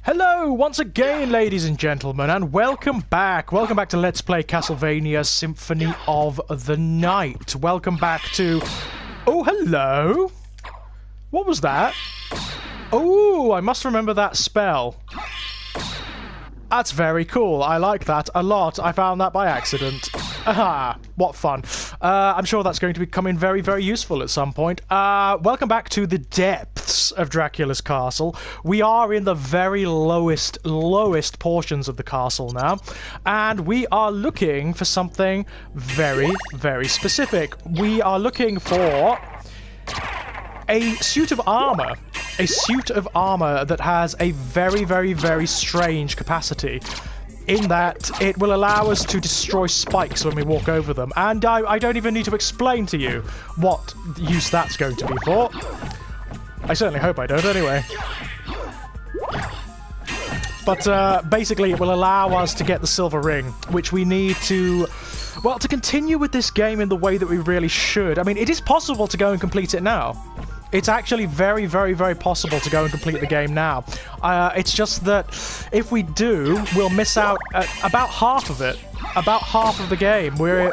Hello, once again, ladies and gentlemen, and welcome back. Welcome back to Let's Play Castlevania Symphony of the Night. Welcome back to... Oh, hello! What was that? Oh, I must remember that spell. That's very cool. I like that a lot. I found that by accident. Aha! What fun. I'm sure that's going to become very, very useful at some point. Welcome back to the depths of Dracula's castle. We are in the very lowest portions of the castle now. And we are looking for something very, very specific. We are looking for a suit of armor. A suit of armor that has a very, very, very strange capacity. In that it will allow us to destroy spikes when we walk over them. And I don't even need to explain to you what use that's going to be for. I certainly hope I don't, anyway. But basically it will allow us to get the silver ring, which we need to... Well, to continue with this game in the way that we really should. I mean, it is possible to go and complete it now. It's actually very, very, very possible to go and complete the game now. It's just that if we do, we'll miss out about half of it. About half of the game. We're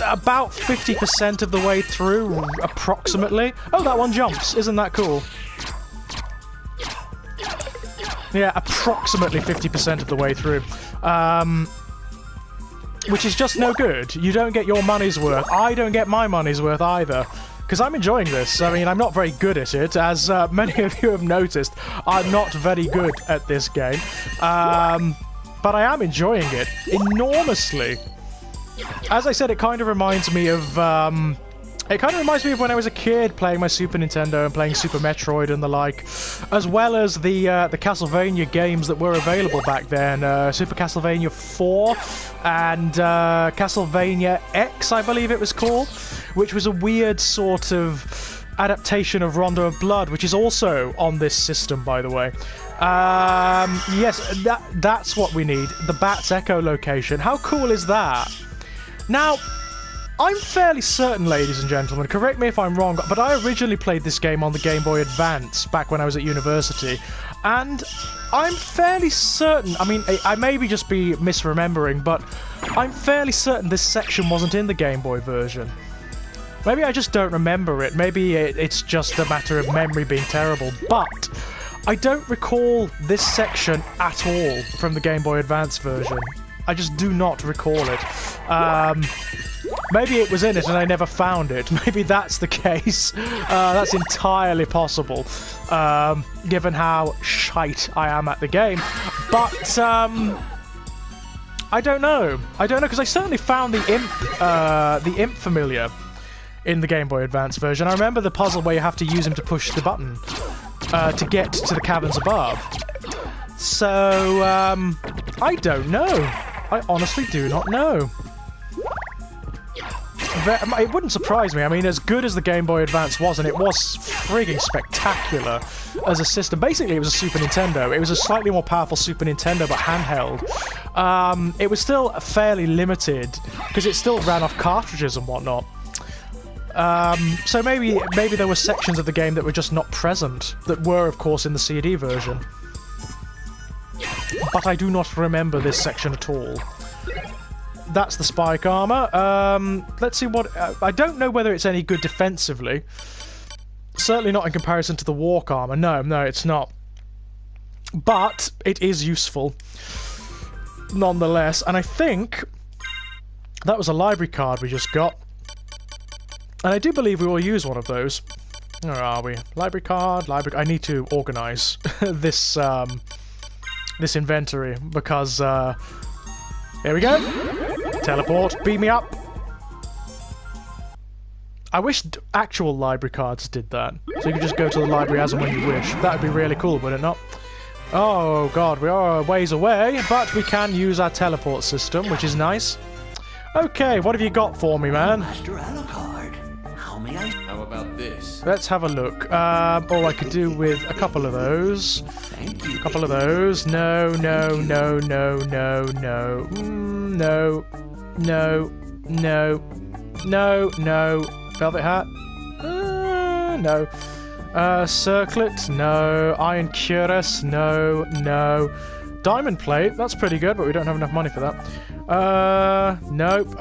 about 50% of the way through, approximately. Oh, that one jumps. Isn't that cool? Yeah, approximately 50% of the way through. Which is just no good. You don't get your money's worth. I don't get my money's worth either. Because I'm enjoying this. I mean, I'm not very good at it. As many of you have noticed, I'm not very good at this game. But I am enjoying it enormously. As I said, it kind of reminds me of... when I was a kid playing my Super Nintendo and playing Super Metroid and the like, as well as the Castlevania games that were available back then. Super Castlevania 4 and Castlevania X, I believe it was called, which was a weird sort of adaptation of Rondo of Blood, which is also on this system, by the way. Yes, that's what we need. The Bat's echolocation. How cool is that? Now... I'm fairly certain, ladies and gentlemen, correct me if I'm wrong, but I originally played this game on the Game Boy Advance back when I was at university, and I'm fairly certain, I mean, I maybe just be misremembering, but I'm fairly certain this section wasn't in the Game Boy version. Maybe I just don't remember it, maybe it's just a matter of memory being terrible, but I don't recall this section at all from the Game Boy Advance version. I just do not recall it. Maybe it was in it and I never found it. Maybe that's the case. That's entirely possible, given how shite I am at the game. But, I don't know. I don't know, because I certainly found the Imp familiar in the Game Boy Advance version. I remember the puzzle where you have to use him to push the button to get to the caverns above. So, I don't know. I honestly do not know. It wouldn't surprise me. I mean, as good as the Game Boy Advance was, and it was frigging spectacular as a system. Basically, it was a Super Nintendo. It was a slightly more powerful Super Nintendo, but handheld. It was still fairly limited, because it still ran off cartridges and whatnot. So maybe there were sections of the game that were just not present, that were, of course, in the CD version. But I do not remember this section at all. That's the spike armor. Let's see what... I don't know whether it's any good defensively. Certainly not in comparison to the walk armor. No, it's not. But it is useful, nonetheless. And I think that was a library card we just got. And I do believe we will use one of those. Where are we? Library card, library... I need to organize this, this inventory, because, here we go. Teleport, beam me up. I wish actual library cards did that. So you could just go to the library as and when you wish. That would be really cool, would it not? Oh god, we are a ways away, but we can use our teleport system, which is nice. Okay, what have you got for me, man? Master Alucard, how may I... How about this? Let's have a look. Oh, I could do with a couple of those. Thank you. A couple of those. No. No. Velvet hat? No. Circlet? No. Iron Cuirass? No. No. Diamond Plate? That's pretty good, but we don't have enough money for that. Nope.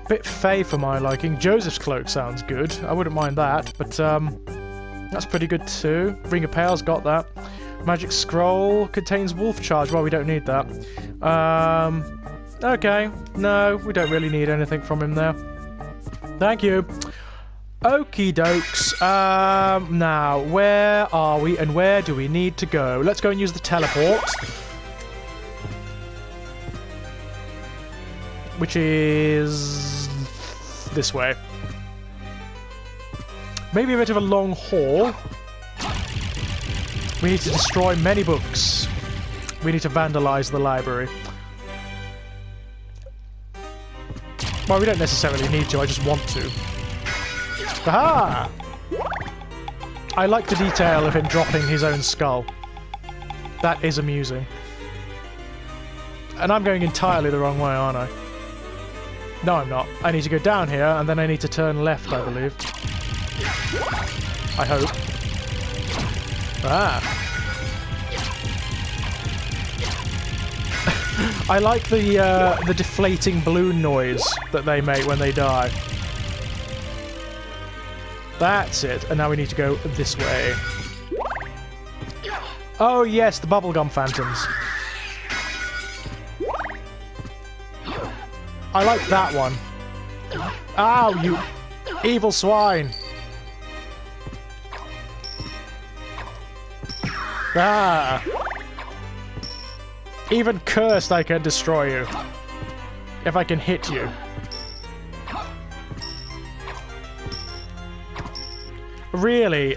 Bit fey for my liking. Joseph's Cloak sounds good. I wouldn't mind that, but that's pretty good too. Ring of Pales, got that. Magic Scroll contains Wolf Charge. Well, we don't need that. Okay. No, we don't really need anything from him there. Thank you. Okie dokes. Now, where are we and where do we need to go? Let's go and use the teleport. Which is this way. Maybe a bit of a long haul. We need to destroy many books. We need to vandalize the library. Well, we don't necessarily need to, I just want to. Aha! I like the detail of him dropping his own skull. That is amusing. And I'm going entirely the wrong way, aren't I? No, I'm not. I need to go down here, and then I need to turn left, I believe. I hope. Ah. I like the deflating balloon noise that they make when they die. That's it. And now we need to go this way. Oh yes, the bubblegum phantoms. I like that one. Ow, you evil swine. Ah. Even cursed I can destroy you. If I can hit you. Really,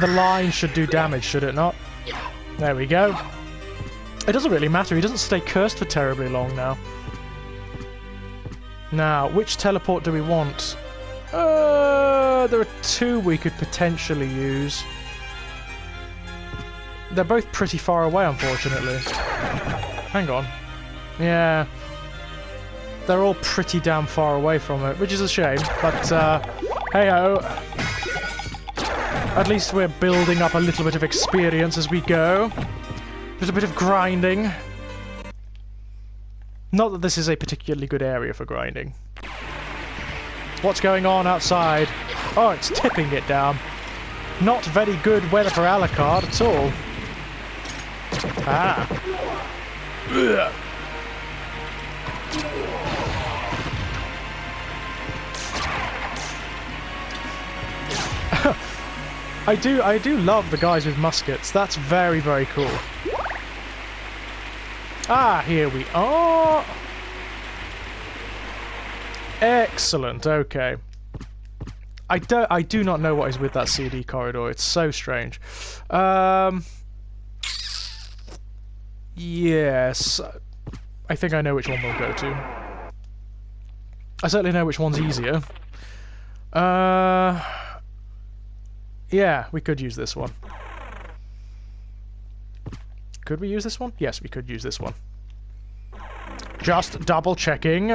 the line should do damage, should it not? There we go. It doesn't really matter, he doesn't stay cursed for terribly long now. Now, which teleport do we want? There are two we could potentially use. They're both pretty far away, unfortunately. Hang on. Yeah. They're all pretty damn far away from it, which is a shame, but hey-ho. At least we're building up a little bit of experience as we go. A little bit of grinding. Not that this is a particularly good area for grinding. What's going on outside? Oh, it's tipping it down. Not very good weather for Alucard at all. Ah. Ugh. I do love the guys with muskets. That's very, very cool. Ah, here we are. Excellent. Okay. I do not know what is with that CD corridor. It's so strange. Yes. I think I know which one we'll go to. I certainly know which one's easier. Yeah, we could use this one. Could we use this one? Yes, we could use this one. Just double checking.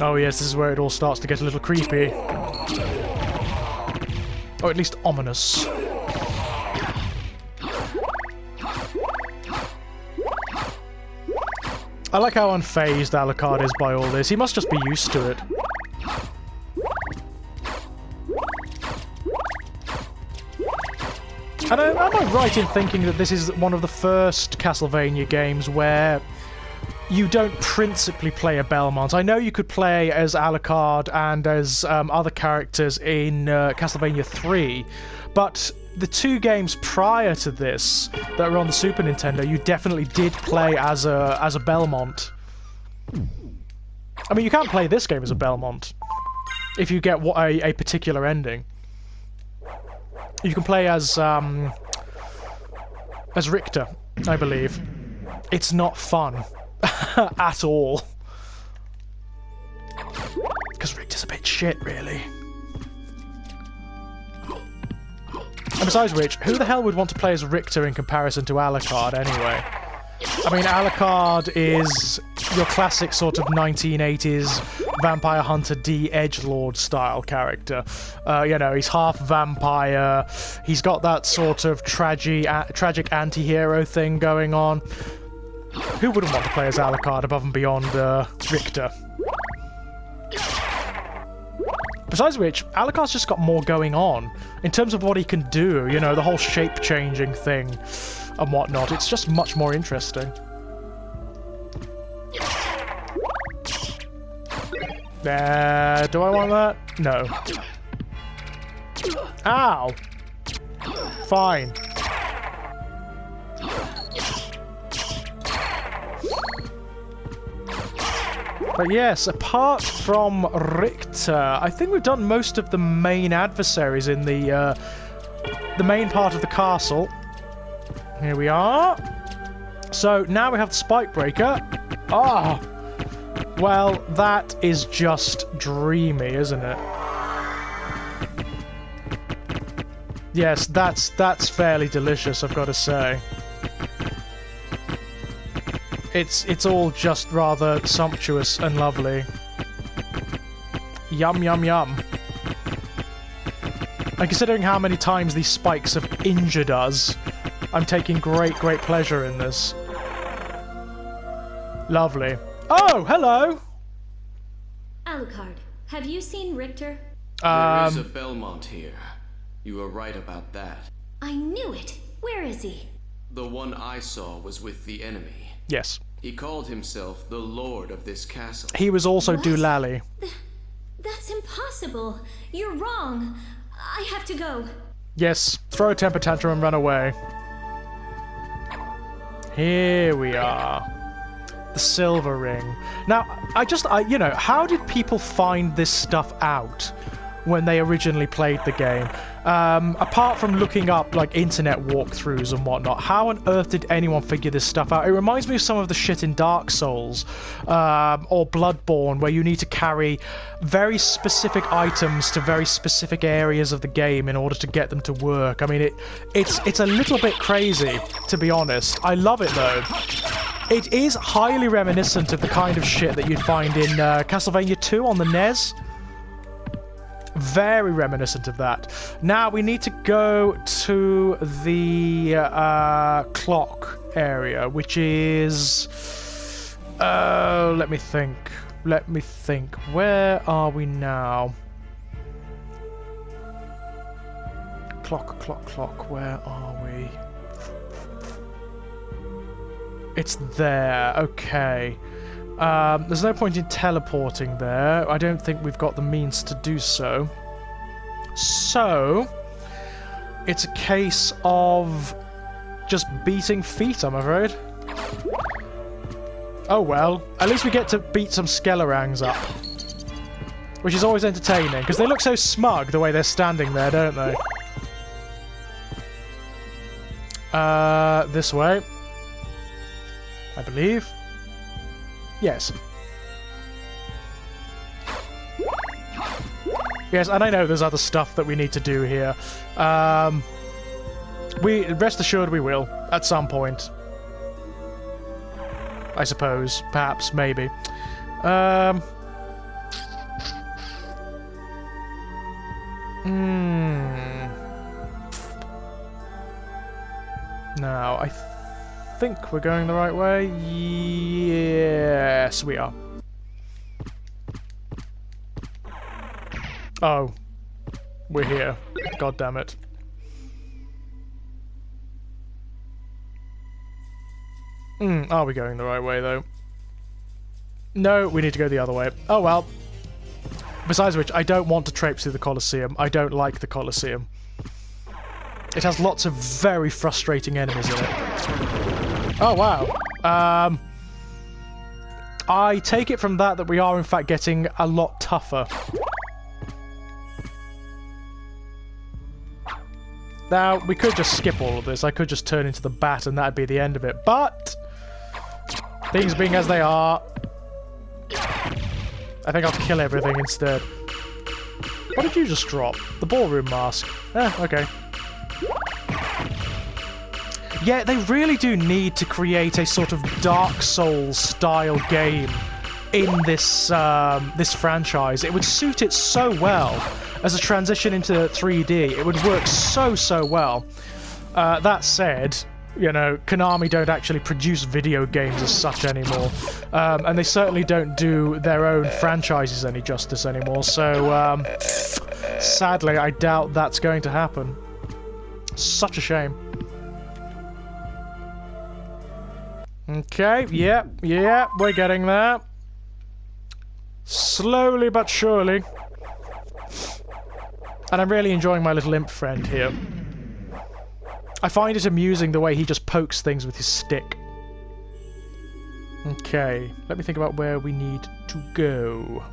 Oh yes, this is where it all starts to get a little creepy. Or at least ominous. I like how unfazed Alucard is by all this. He must just be used to it. And am I right in thinking that this is one of the first Castlevania games where you don't principally play a Belmont? I know you could play as Alucard and as other characters in Castlevania 3, but the two games prior to this that were on the Super Nintendo, you definitely did play as a Belmont. I mean, you can't play this game as a Belmont if you get a particular ending. You can play as Richter, I believe. It's not fun at all. Because Richter's a bit shit, really. And besides which, who the hell would want to play as Richter in comparison to Alucard anyway? I mean, Alucard is your classic sort of 1980s Vampire Hunter D Edgelord style character. You know, he's half vampire. He's got that sort of tragic anti-hero thing going on. Who wouldn't want to play as Alucard above and beyond Richter? Besides which, Alucard's just got more going on in terms of what he can do, you know, the whole shape-changing thing and whatnot. It's just much more interesting. Do I want that? No. Ow! Fine. But yes, apart from Richter, I think we've done most of the main adversaries in the main part of the castle. Here we are. So now we have the Spike Breaker. Ah! Well, that is just dreamy, isn't it? Yes, that's fairly delicious, I've got to say. It's all just rather sumptuous and lovely. Yum, yum, yum. And considering how many times these spikes have injured us, I'm taking great pleasure in this. Lovely. Oh, hello! Alucard, have you seen Richter? There is a Belmont here. You were right about that. I knew it! Where is he? The one I saw was with the enemy. Yes. He called himself the Lord of this castle. He was also What? Doolally. That's impossible! You're wrong! I have to go. Yes, throw a temper tantrum and run away. Here we are. The silver ring. Now, you know, how did people find this stuff out when they originally played the game? Apart from looking up, like, internet walkthroughs and whatnot, how on earth did anyone figure this stuff out? It reminds me of some of the shit in Dark Souls, or Bloodborne, where you need to carry very specific items to very specific areas of the game in order to get them to work. I mean, it's a little bit crazy, to be honest. I love it, though. It is highly reminiscent of the kind of shit that you'd find in Castlevania 2 on the NES. Very reminiscent of that. Now we need to go to the clock area, which is... let me think. Let me think. Where are we now? Clock. Where are we? It's there. Okay. There's no point in teleporting there. I don't think we've got the means to do so. So, it's a case of just beating feet, I'm afraid. Oh well, at least we get to beat some Skellerangs up. Which is always entertaining, because they look so smug the way they're standing there, don't they? This way. I believe. Yes. Yes, and I know there's other stuff that we need to do here. Rest assured we will, at some point. I suppose. Perhaps. Maybe. Now, I think we're going the right way. Yes, we are. Oh. We're here. God damn it. Are we going the right way, though? No, we need to go the other way. Oh, well. Besides which, I don't want to traipse through the Colosseum. I don't like the Colosseum. It has lots of very frustrating enemies in it. Oh, wow. I take it from that we are, in fact, getting a lot tougher. Now, we could just skip all of this. I could just turn into the bat and that'd be the end of it. But, things being as they are, I think I'll kill everything instead. What did you just drop? The ballroom mask. Okay. Yeah, they really do need to create a sort of Dark Souls style game in this this franchise. It would suit it so well as a transition into 3D. It would work so well. That said, you know, Konami don't actually produce video games as such anymore, and they certainly don't do their own franchises any justice anymore. So sadly, I doubt that's going to happen. Such a shame. Okay, yeah, we're getting there. Slowly but surely. And I'm really enjoying my little imp friend here. I find it amusing the way he just pokes things with his stick. Okay, let me think about where we need to go.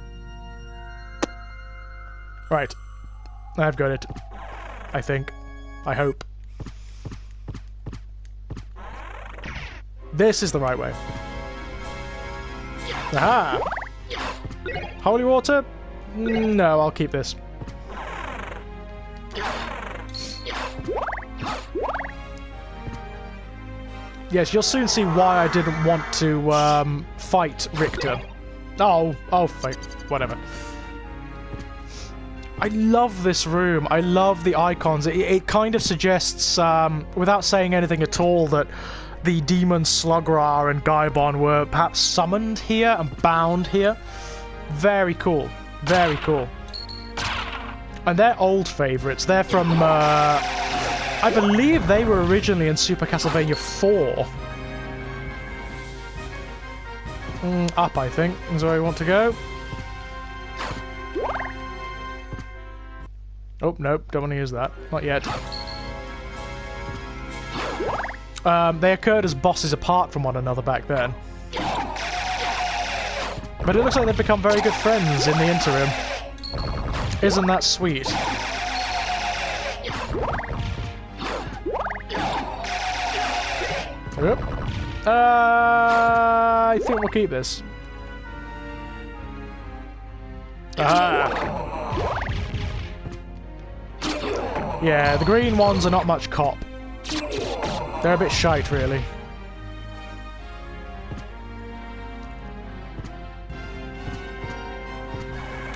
Right. I've got it. I think. I hope. This is the right way. Aha! Holy water? No, I'll keep this. Yes, you'll soon see why I didn't want to fight Richter. Oh, wait, whatever. I love this room. I love the icons. It kind of suggests, without saying anything at all, that the demons Slugra and Gaibon were perhaps summoned here and bound here. Very cool. Very cool. And they're old favourites. They're from, I believe they were originally in Super Castlevania 4. Up, I think, is where we want to go. Oh, nope, don't want to use that. Not yet. They occurred as bosses apart from one another back then. But it looks like they've become very good friends in the interim. Isn't that sweet? Yep. I think we'll keep this. Ah. Yeah, the green ones are not much cop. They're a bit shite, really.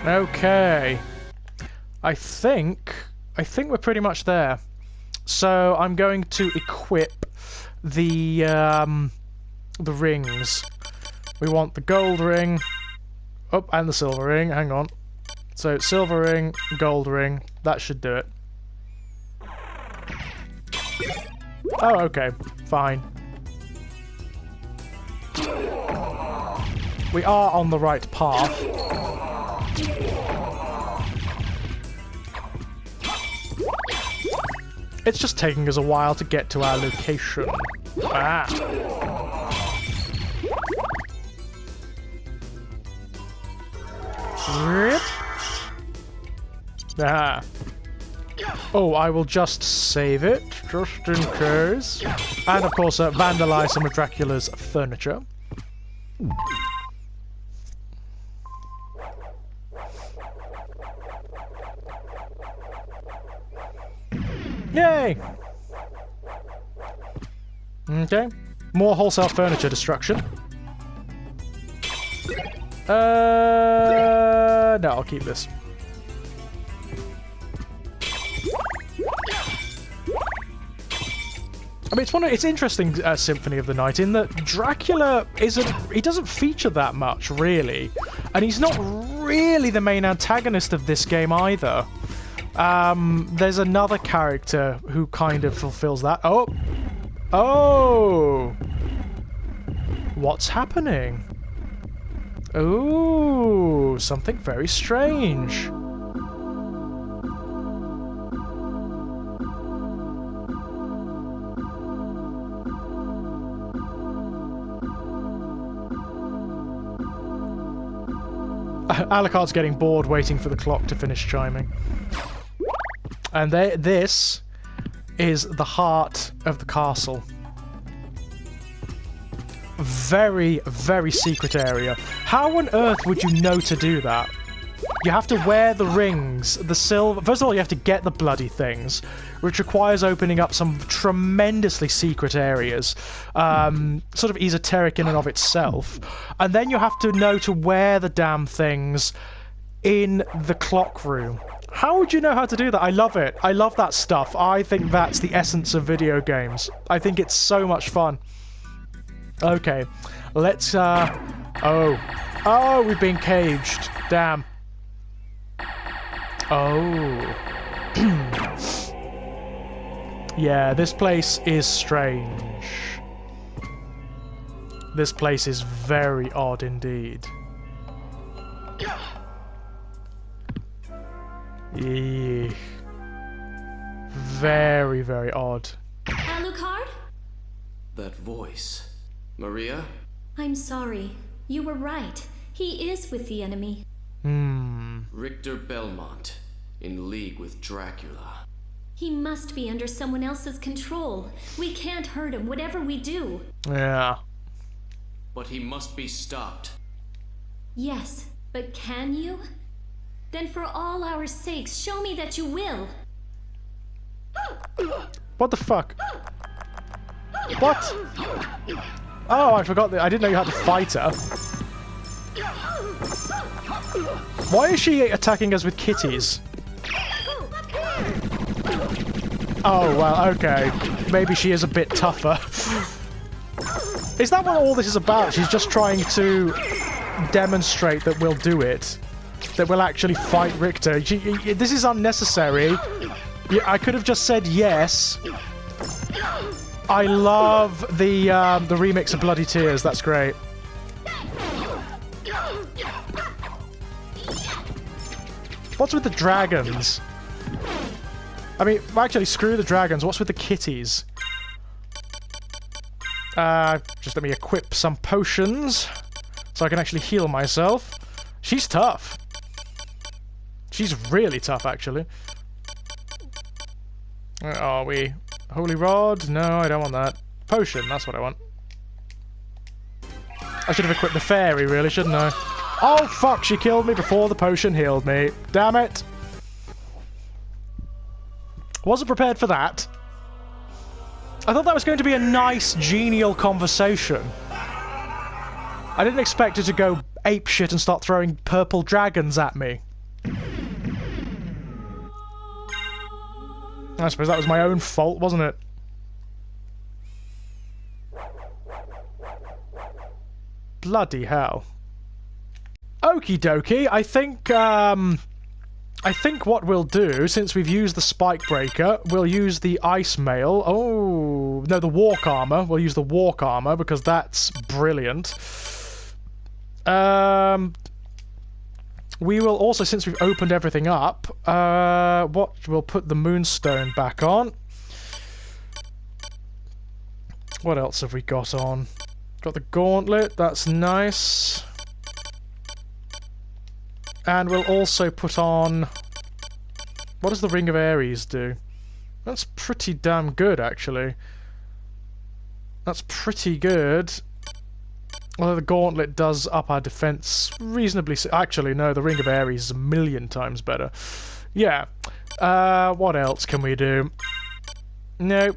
Okay. I think we're pretty much there. So I'm going to equip the rings. We want the gold ring. Oh, and the silver ring. Hang on. So silver ring, gold ring. That should do it. Oh, okay. Fine. We are on the right path. It's just taking us a while to get to our location. Ah. Rip. Ah. Oh, I will just save it, just in case. And of course, vandalize some of Dracula's furniture. Yay! Okay. More wholesale furniture destruction. No, I'll keep this. I mean, it's interesting, Symphony of the Night, in that Dracula he doesn't feature that much, really. And he's not really the main antagonist of this game either. There's another character who kind of fulfills that. Oh! Oh! What's happening? Ooh, something very strange. Alucard's getting bored waiting for the clock to finish chiming. And this is the heart of the castle. Very, very secret area. How on earth would you know to do that? You have to wear the rings, the silver... First of all, you have to get the bloody things, which requires opening up some tremendously secret areas, sort of esoteric in and of itself. And then you have to know to wear the damn things in the clock room. How would you know how to do that? I love it. I love that stuff. I think that's the essence of video games. I think it's so much fun. Okay, let's, Oh, we've been caged. Damn. Oh. Yeah, this place is strange. This place is very odd indeed. Eek. Very, very odd. Alucard? That voice. Maria? I'm sorry. You were right. He is with the enemy. Richter Belmont, in league with Dracula. He must be under someone else's control. We can't hurt him, whatever we do. Yeah. But he must be stopped. Yes, but can you? Then for all our sakes, show me that you will. What the fuck? What? Oh, I forgot that. I didn't know you had to fight her. Why is she attacking us with kitties? Oh, well, okay. Maybe she is a bit tougher. Is that what all this is about? She's just trying to demonstrate that we'll do it. That we'll actually fight Richter. This is unnecessary. I could have just said yes. I love the remix of Bloody Tears. That's great. What's with the dragons? I mean, actually, screw the dragons. What's with the kitties? Just let me equip some potions so I can actually heal myself. She's tough. She's really tough, actually. Where are we? Holy Rod? No, I don't want that. Potion, that's what I want. I should have equipped the fairy, really, shouldn't I? Oh, fuck, she killed me before the potion healed me. Damn it. Wasn't prepared for that. I thought that was going to be a nice, genial conversation. I didn't expect her to go apeshit and start throwing purple dragons at me. I suppose that was my own fault, wasn't it? Bloody hell. Okie dokie, I think what we'll do, since we've used the spike breaker, we'll use the ice mail. Oh, no, the walk armor. We'll use the walk armor because that's brilliant. We will also, since we've opened everything up, we'll put the moonstone back on. What else have we got on? Got the gauntlet, that's nice. And we'll also put on... What does the Ring of Ares do? That's pretty damn good, actually. That's pretty good. Although the gauntlet does up our defense reasonably... Actually, no, the Ring of Ares is a million times better. Yeah. What else can we do? No.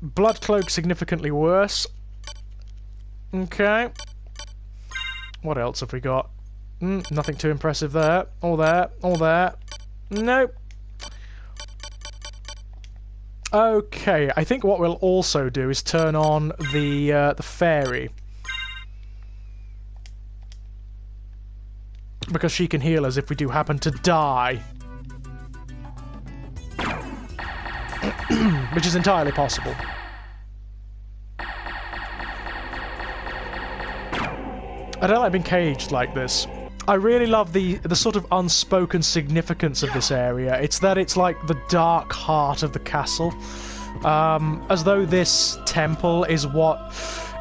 Blood Cloak significantly worse. Okay. What else have we got? Nothing too impressive there. All there. All there. Nope. Okay, I think what we'll also do is turn on the fairy. Because she can heal us if we do happen to die. Which is entirely possible. I don't like being caged like this. I really love the sort of unspoken significance of this area. It's that it's like the dark heart of the castle. As though this temple is what...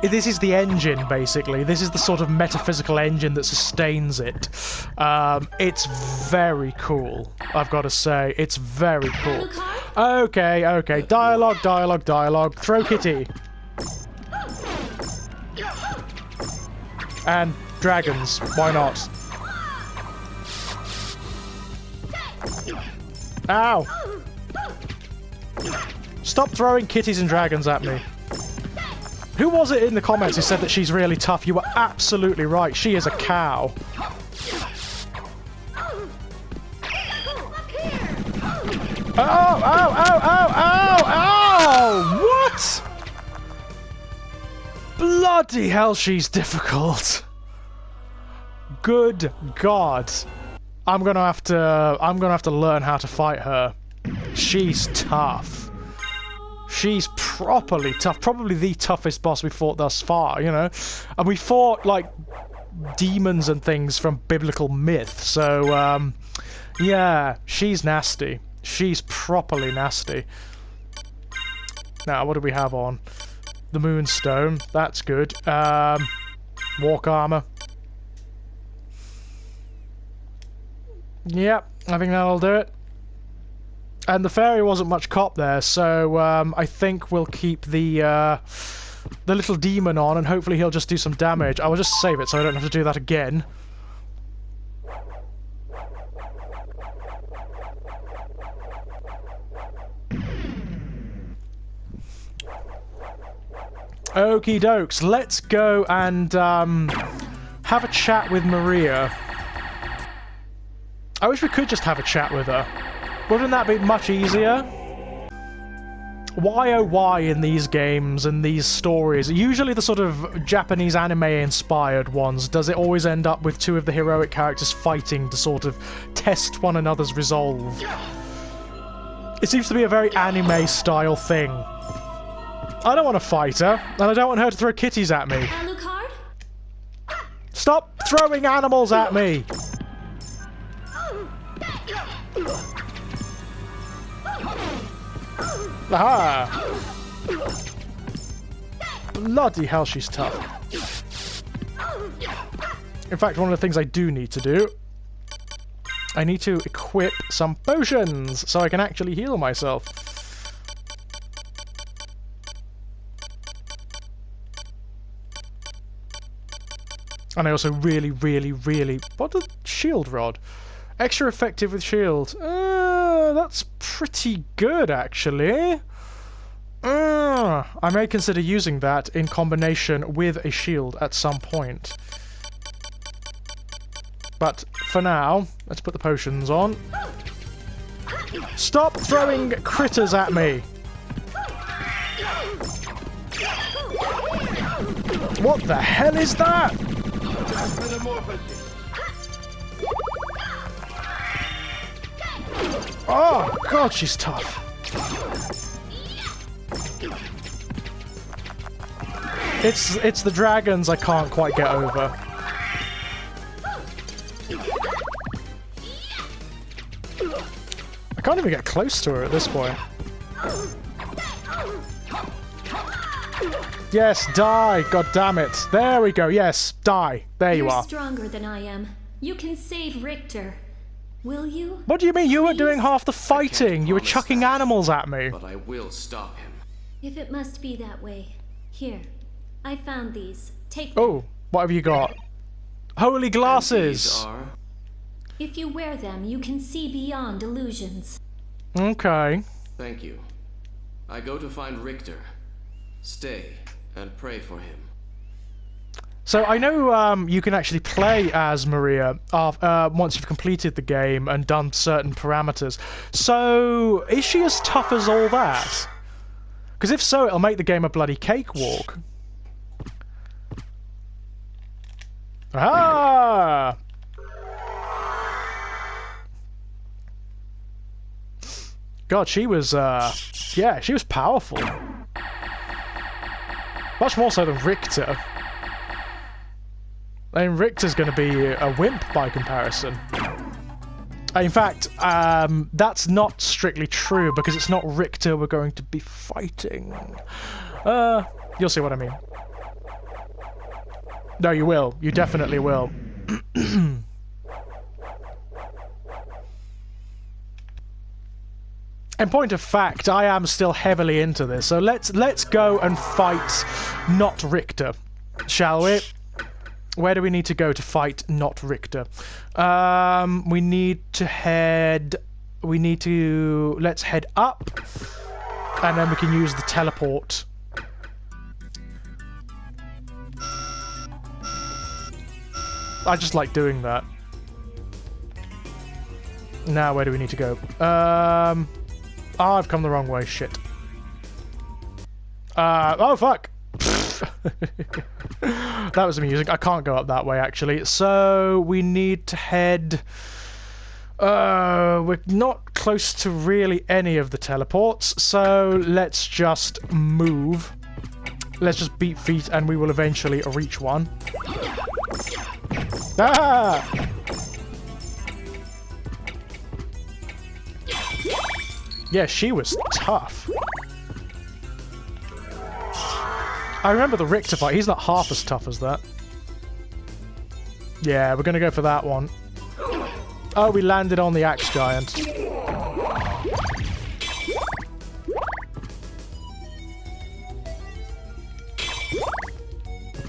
This is the engine, basically. This is the sort of metaphysical engine that sustains it. It's very cool, I've got to say. It's very cool. Okay, okay. Dialogue, dialogue, dialogue. Throw kitty. And dragons. Why not? Ow! Stop throwing kitties and dragons at me. Who was it in the comments who said that she's really tough? You were absolutely right. She is a cow. Oh, oh, oh, oh, oh, oh! What? Bloody hell, she's difficult. Good God. I'm gonna have to learn how to fight her. She's tough. She's properly tough. Probably the toughest boss we fought thus far, you know? And we fought, like, demons and things from biblical myth, so, yeah, she's nasty. She's properly nasty. Now, what do we have on? The Moonstone. That's good. Walk armor. Yep, I think that'll do it. And the fairy wasn't much cop there, so I think we'll keep the little demon on, and hopefully he'll just do some damage. I will just save it so I don't have to do that again. Okie dokes, let's go and have a chat with Maria. I wish we could just have a chat with her. Wouldn't that be much easier? Why oh why in these games and these stories, usually the sort of Japanese anime-inspired ones, does it always end up with two of the heroic characters fighting to sort of test one another's resolve? It seems to be a very anime-style thing. I don't want to fight her, and I don't want her to throw kitties at me. Alucard? Stop throwing animals at me! Aha! Bloody hell, she's tough. In fact, one of the things I do need to do, I need to equip some potions so I can actually heal myself. And I also really... What the shield rod? Extra effective with shield. That's pretty good, actually. I may consider using that in combination with a shield at some point. But for now, let's put the potions on. Stop throwing critters at me! What the hell is that? Oh, God, she's tough. It's the dragons I can't quite get over. I can't even get close to her at this point. Yes, die! God damn it! There we go. Yes, die. There you are. You're stronger than I am. You can save Richter. Will you? What do you mean? You were Please? doing half the fighting. You were promise chucking that, animals at me. But I will stop him. If it must be that way. Here. I found these. Take them. Oh, what have you got? Holy glasses. These are... If you wear them, you can see beyond illusions. Okay. Thank you. I go to find Richter. Stay and pray for him. So I know you can actually play as Maria once you've completed the game and done certain parameters. So is she as tough as all that? Because if so, it'll make the game a bloody cakewalk. Ah! God, she was, yeah, she was powerful. Much more so than Richter. I mean, Richter's going to be a wimp by comparison. In fact, that's not strictly true, because it's not Richter we're going to be fighting. You'll see what I mean. No, you will. You definitely will. In point of fact, I am still heavily into this, so let's go and fight not Richter, shall we? Where do we need to go to fight not Richter? We need to head we need to... Let's head up. And then we can use the teleport. I just like doing that. Now, where do we need to go? Oh, I've come the wrong way. Shit. Oh, fuck! That was amusing. I can't go up that way, actually. So, we need to head... we're not close to really any of the teleports, so let's just move. Let's just beat feet and we will eventually reach one. Ah! Yeah, she was tough. I remember the Richter fight. He's not half as tough as that. Yeah, we're gonna go for that one. Oh, we landed on the axe giant.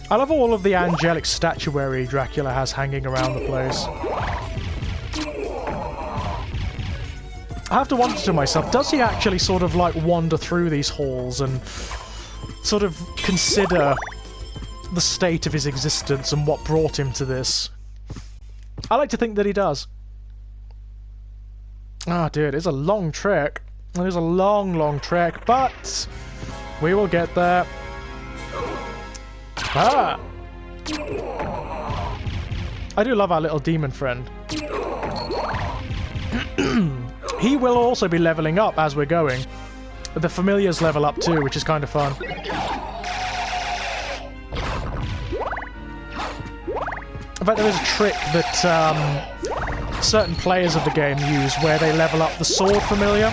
I love all of the angelic statuary Dracula has hanging around the place. I have to wonder to myself, does he actually sort of like wander through these halls and sort of consider the state of his existence and what brought him to this? I like to think that he does. Ah, dude, it's a long trek. It is a long, long trek, but we will get there. Ah! I do love our little demon friend. He will also be leveling up as we're going. The familiars level up too, which is kind of fun. In fact, there is a trick that certain players of the game use where they level up the sword familiar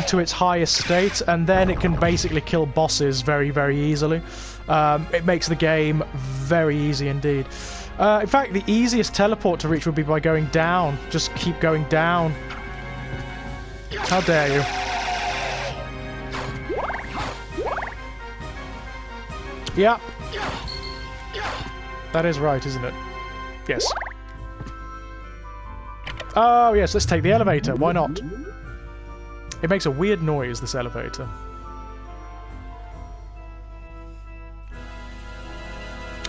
to its highest state, and then it can basically kill bosses very, very easily. It makes the game very easy indeed. In fact, the easiest teleport to reach would be by going down. Just keep going down. How dare you? Yeah. That is right, isn't it? Yes. Oh, yes, let's take the elevator. Why not? It makes a weird noise, this elevator.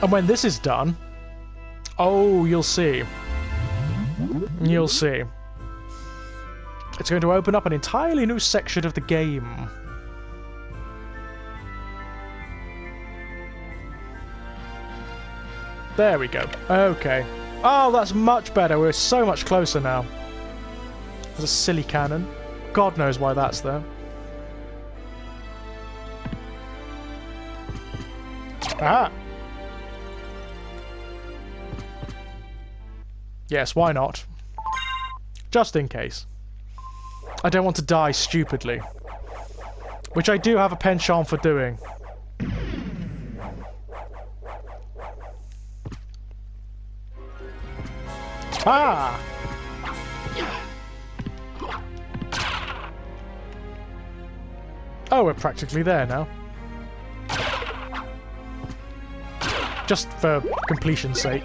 And when this is done... Oh, you'll see. You'll see. It's going to open up an entirely new section of the game. There we go. Okay. Oh, that's much better. We're so much closer now. There's a silly cannon. God knows why that's there. Ah! Yes, why not? Just in case. I don't want to die stupidly. Which I do have a penchant for doing. Ah! Oh, we're practically there now. Just for completion's sake.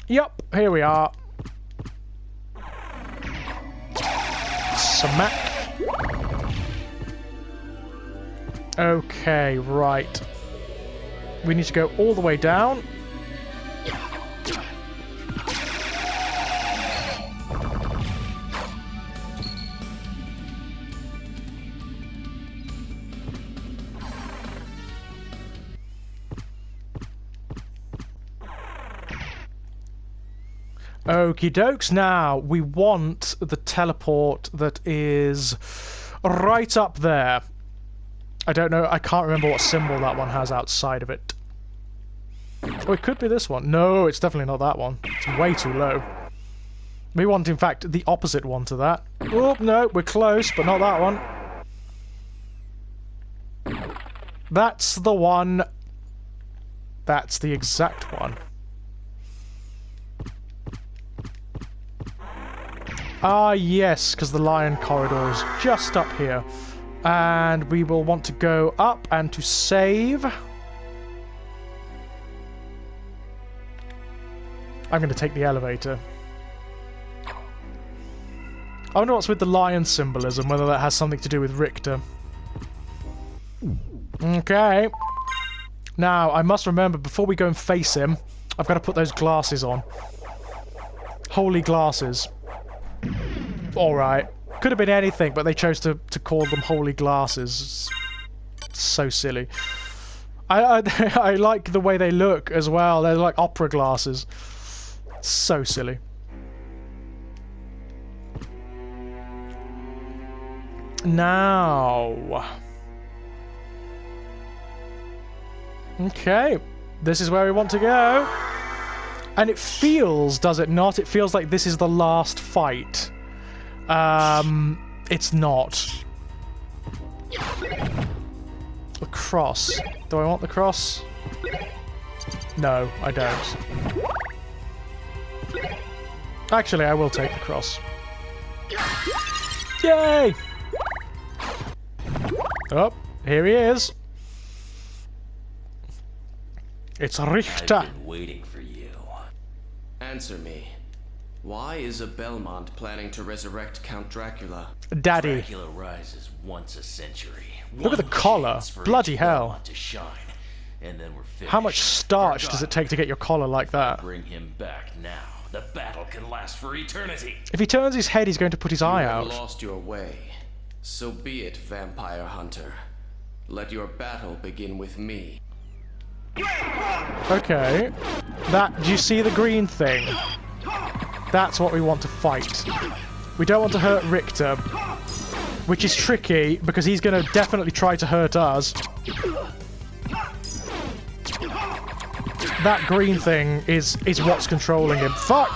Yup, here we are. Smack. Okay, right. We need to go all the way down. Okie dokes. Now, we want the teleport that is right up there. I don't know, I can't remember what symbol that one has outside of it. Oh, it could be this one. No, it's definitely not that one. It's way too low. We want, in fact, the opposite one to that. Oh, no, we're close, but not that one. That's the one. That's the exact one. Ah, yes, because the lion corridor is just up here. And we will want to go up and to save. I'm going to take the elevator. I wonder what's with the lion symbolism, whether that has something to do with Richter. Okay. Now, I must remember, before we go and face him, I've got to put those glasses on. Holy glasses. Alright. Could have been anything, but they chose to call them holy glasses. So silly. I like the way they look as well. They're like opera glasses. So silly. Now. Okay. This is where we want to go. And it feels, does it not? It feels like this is the last fight. It's not. The cross. Do I want the cross? No, I don't. Actually, I will take the cross. Yay! Oh, here he is. It's Richter. I've been waiting for you. Answer me. Why is a Belmont planning to resurrect Count Dracula? Daddy. Dracula rises once a century. Look at the collar. Bloody hell. To shine, and then we're finished. How much starch does it take to get your collar like that? Bring him back now. The battle can last for eternity. If he turns his head, he's going to put his eye out. You have lost your way. So be it, vampire hunter. Let your battle begin with me. Okay. Do you see the green thing? That's what we want to fight. We don't want to hurt Richter, which is tricky because he's going to definitely try to hurt us. That green thing is what's controlling him. Fuck!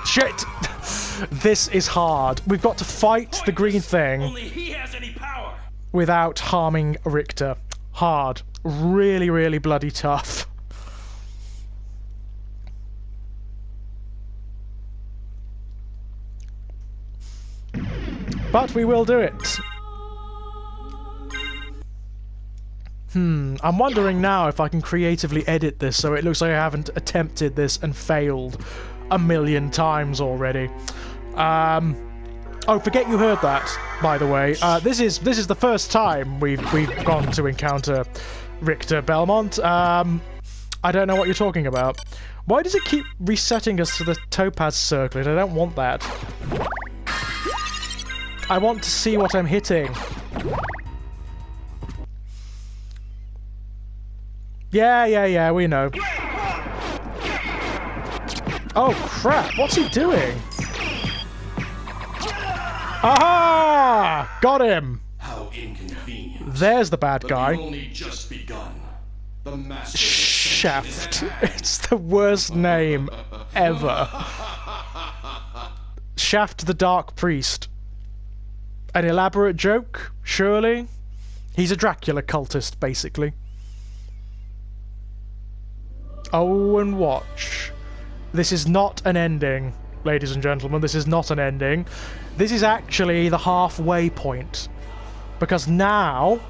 Shit! This is hard. We've got to fight the green thing Only he has any power. without harming Richter. Hard. Really, really bloody tough. But we will do it. I'm wondering now if I can creatively edit this so it looks like I haven't attempted this and failed a million times already. Oh, forget you heard that, by the way. This is the first time we've gone to encounter Richter Belmont. I don't know what you're talking about. Why does it keep resetting us to the topaz circlet? I don't want that. I want to see what I'm hitting. Yeah, we know. Oh, crap. What's he doing? Aha! Got him! How inconvenient. There's the bad But guy. we've only just begun. The master Shaft. It's the worst name ever. Shaft the Dark Priest. An elaborate joke, surely? He's a Dracula cultist, basically. Oh, and watch. This is not an ending, ladies and gentlemen. This is not an ending. This is actually the halfway point. Because now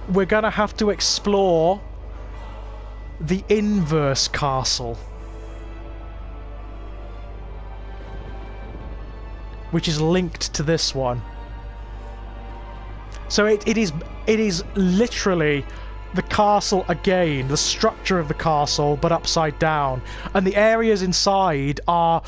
we're gonna have to explore the inverse castle, which is linked to this one. So it is literally the castle again, the structure of the castle, but upside down. And the areas inside are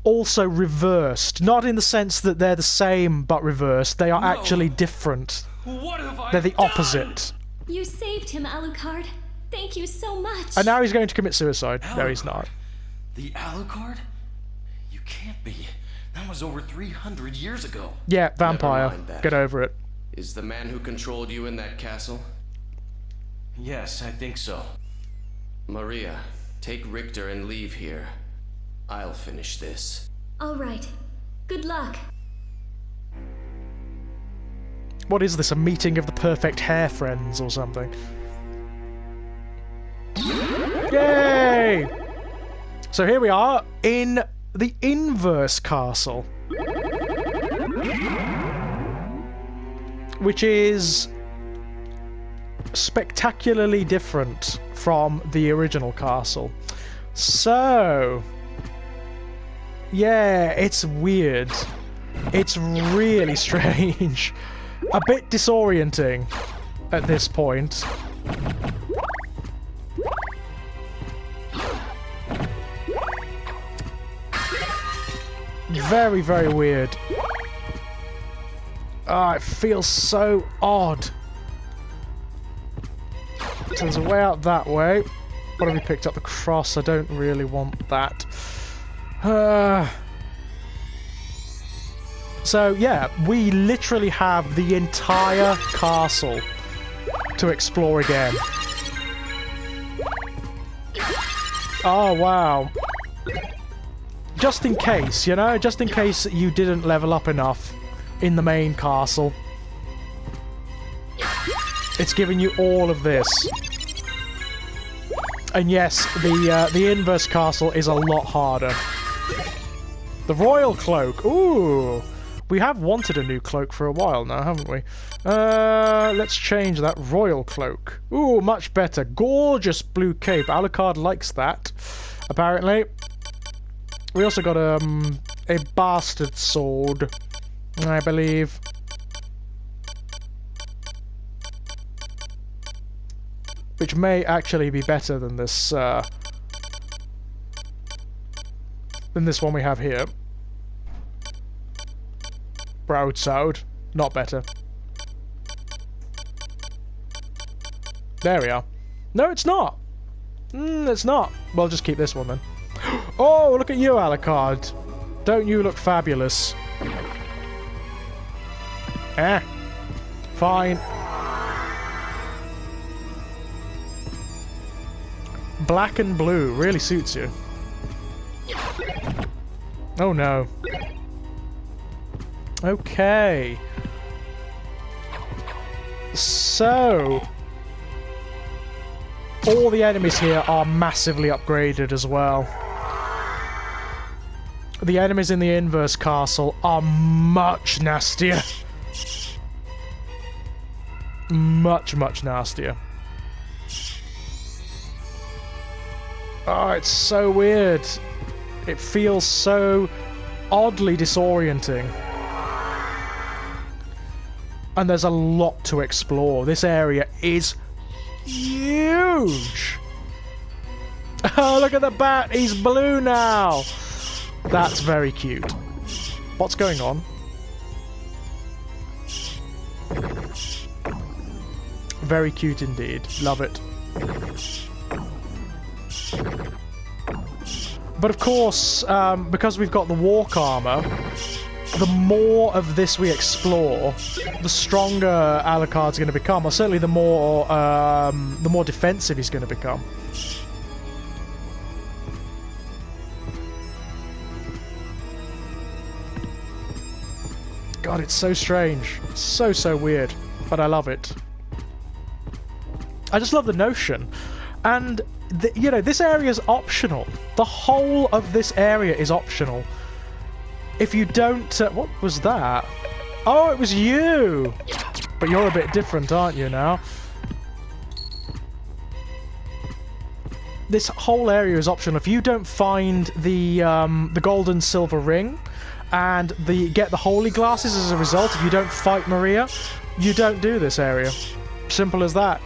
also reversed. Not in the sense that they're the same, but reversed. They are actually different. What have I They're the done? opposite. You saved him, Alucard. Thank you so much. And now he's going to commit suicide. No, he's not. The Alucard? You can't be. That was over 300 years ago. Yeah, vampire. mind that. Get over it. Is the man who controlled you in that castle? Yes, I think so. Maria, take Richter and leave here. I'll finish this. All right. Good luck. What is this, a meeting of the perfect hair friends or something? Yay! So here we are in the inverse castle, which is spectacularly different from the original castle. So, yeah, it's weird. It's really strange. A bit disorienting at this point. Very, very weird. Ah, it feels so odd. So there's a way out that way. What have we picked up? The cross. I don't really want that. So, yeah, we literally have the entire castle to explore again. Oh, wow. Just in case, you know? Just in case you didn't level up enough in the main castle. It's giving you all of this. And yes, the inverse castle is a lot harder. The royal cloak. Ooh. We have wanted a new cloak for a while now, haven't we? Let's change that. Royal cloak. Ooh, much better. Gorgeous blue cape. Alucard likes that, apparently. We also got a bastard sword, I believe. Which may actually be better than this one we have here. Broadsword, not better. There we are. No, it's not. It's not. Well, just keep this one then. Oh, look at you, Alucard. Don't you look fabulous? Fine. Black and blue really suits you. Oh no. Okay. So, all the enemies here are massively upgraded as well. The enemies in the inverse castle are much nastier. Much, much nastier. Oh, it's so weird. It feels so oddly disorienting. And there's a lot to explore. This area is huge. Oh, look at the bat. He's blue now. That's very cute. What's going on? Very cute indeed. Love it. But of course, because we've got the walk armor, the more of this we explore, the stronger Alucard's going to become, or certainly the more defensive he's going to become. God, it's so strange. So, so weird. But I love it. I just love the notion. And, you know, this area is optional. The whole of this area is optional. If you don't... what was that? Oh, it was you! But you're a bit different, aren't you, now? This whole area is optional. If you don't find the gold and silver ring and get the holy glasses as a result, if you don't fight Maria, you don't do this area. Simple as that.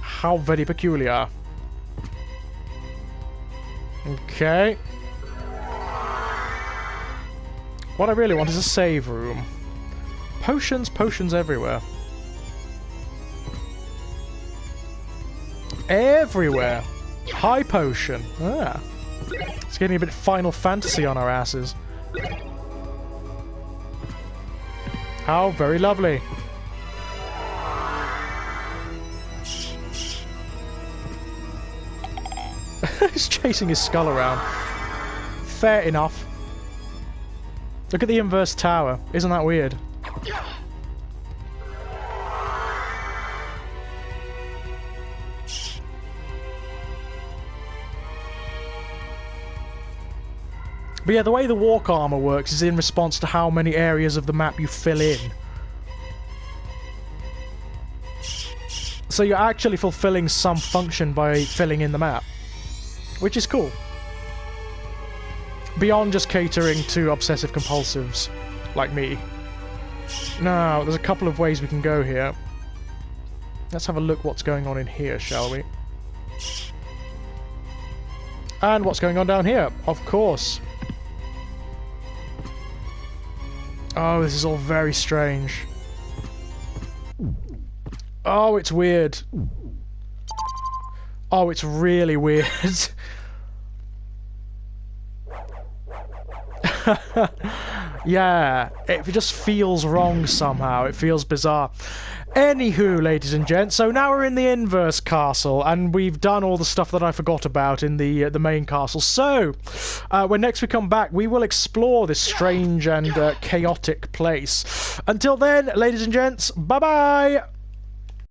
How very peculiar. Okay. What I really want is a save room. Potions, potions everywhere. Everywhere. High potion. Ah. It's getting a bit Final Fantasy on our asses. How very lovely. He's chasing his skull around. Fair enough. Look at the inverse tower. Isn't that weird? But yeah, the way the walk armor works is in response to how many areas of the map you fill in. So you're actually fulfilling some function by filling in the map, which is cool. Beyond just catering to obsessive compulsives like me. Now, there's a couple of ways we can go here. Let's have a look what's going on in here, shall we? And what's going on down here, of course. Oh, this is all very strange. Oh, it's weird. Oh, it's really weird. Yeah, it just feels wrong somehow. It feels bizarre. Anywho, ladies and gents, so now we're in the inverse castle, and we've done all the stuff that I forgot about in the main castle. So, when next we come back, we will explore this strange and chaotic place. Until then, ladies and gents, bye-bye!